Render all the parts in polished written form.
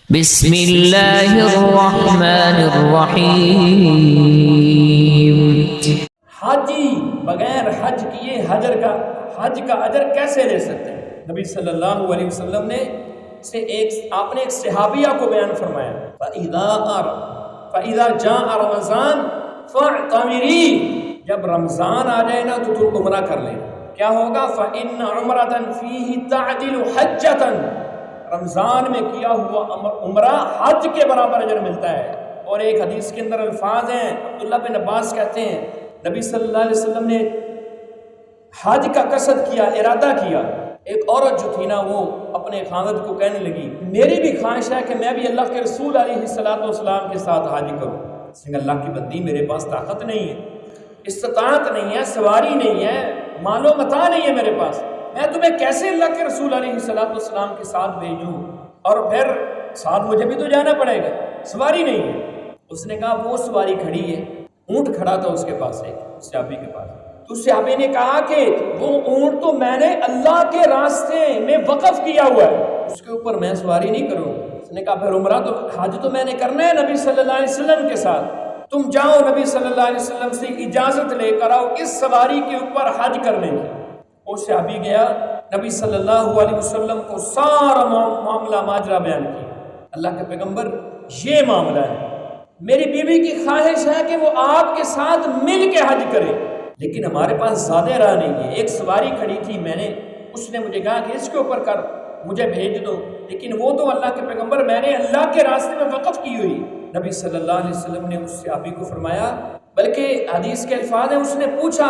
بسم اللہ الرحمن الرحیم۔ حاجی بغیر حج کیے حج کا اجر کیسے لے سکتے ہیں؟ نبی صلی اللہ علیہ وسلم نے آپ نے ایک صحابیہ کو بیان فرمایا، فَإِذَا جَاءَ رَمَضَانَ فَاعْتَمِرِي، جب رمضان آ جائے نا تو تم عمرہ کر لینا۔ کیا ہوگا؟ فَإِنَّ عُمْرَةً فِيهِ تَعْدِلُ حَجَّةً، رمضان میں کیا ہوا عمرہ حج کے برابر اجر ملتا ہے۔ اور ایک حدیث کے اندر الفاظ ہیں، عبداللہ بن عباس کہتے ہیں نبی صلی اللہ علیہ وسلم نے حج کا قصد کیا، ارادہ کیا۔ ایک عورت جو تھی نا وہ اپنے خاوند کو کہنے لگی میری بھی خواہش ہے کہ میں بھی اللہ کے رسول علیہ السلام کے ساتھ حج کروں۔ اس نے اللہ کی بندی میرے پاس طاقت نہیں ہے، استطاعت نہیں ہے، سواری نہیں ہے، مال و متاع نہیں ہے میرے پاس، میں تمہیں کیسے اللہ کے رسول علیہ السلام کے ساتھ بھیجوں، اور پھر ساتھ مجھے بھی تو جانا پڑے گا، سواری نہیں ہے۔ اس نے کہا وہ سواری کھڑی ہے، اونٹ کھڑا تھا اس کے پاس، ایک صحابی کے پاس۔ تو صحابی نے کہا کہ وہ اونٹ تو میں نے اللہ کے راستے میں وقف کیا ہوا ہے، اس کے اوپر میں سواری نہیں کروں۔ اس نے کہا پھر عمرہ تو حج تو میں نے کرنا ہے نبی صلی اللہ علیہ وسلم کے ساتھ، تم جاؤ نبی صلی اللہ علیہ وسلم سے اجازت لے کر آؤ اس سواری کے اوپر حج کرنے کی۔ وہ صحابی گیا، نبی صلی اللہ علیہ وسلم کو سارا معاملہ ماجرا بیان کیا۔ اللہ کے پیغمبر یہ معاملہ ہے، میری بیوی کی خواہش ہے کہ وہ آپ کے ساتھ مل کے حج کرے، لیکن ہمارے پاس زیادہ راہ نہیں ہے، ایک سواری کھڑی تھی، اس نے مجھے کہا کہ اس کے اوپر کر مجھے بھیج دو، لیکن وہ تو اللہ کے پیغمبر میں نے اللہ کے راستے میں وقف کی ہوئی۔ نبی صلی اللہ علیہ وسلم نے اس صحابی کو فرمایا، بلکہ حدیث کے الفاظ ہیں، اس نے پوچھا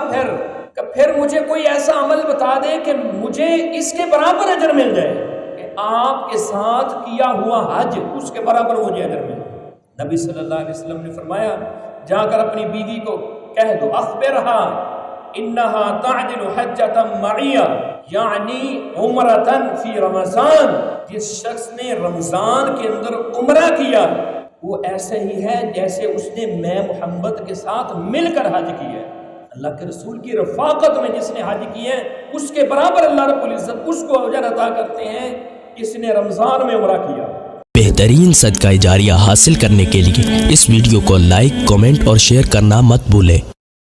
پھر مجھے کوئی ایسا عمل بتا دے کہ مجھے اس کے برابر اجر مل جائے کہ آپ کے ساتھ کیا ہوا حج اس کے برابر مجھے اجر مل جائے۔ نبی صلی اللہ علیہ وسلم نے فرمایا جا کر اپنی بیوی کو کہہ دو اخبرہا انہا تعدل حجۃ معیہ، یعنی عمرۃ فی رمضان، جس شخص نے رمضان کے اندر عمرہ کیا وہ ایسے ہی ہے جیسے اس نے میں محمد کے ساتھ مل کر حج کیا ہے۔ اللہ کے رسول کی رفاقت میں جس نے حج کی ہے اس کے برابر اللہ رب العزت اس کو اجر عطا کرتے ہیں جس نے رمضان میں عمرہ کیا۔ بہترین صدقہ جاریہ حاصل کرنے کے لیے اس ویڈیو کو لائک، کمنٹ اور شیئر کرنا مت بھولیں۔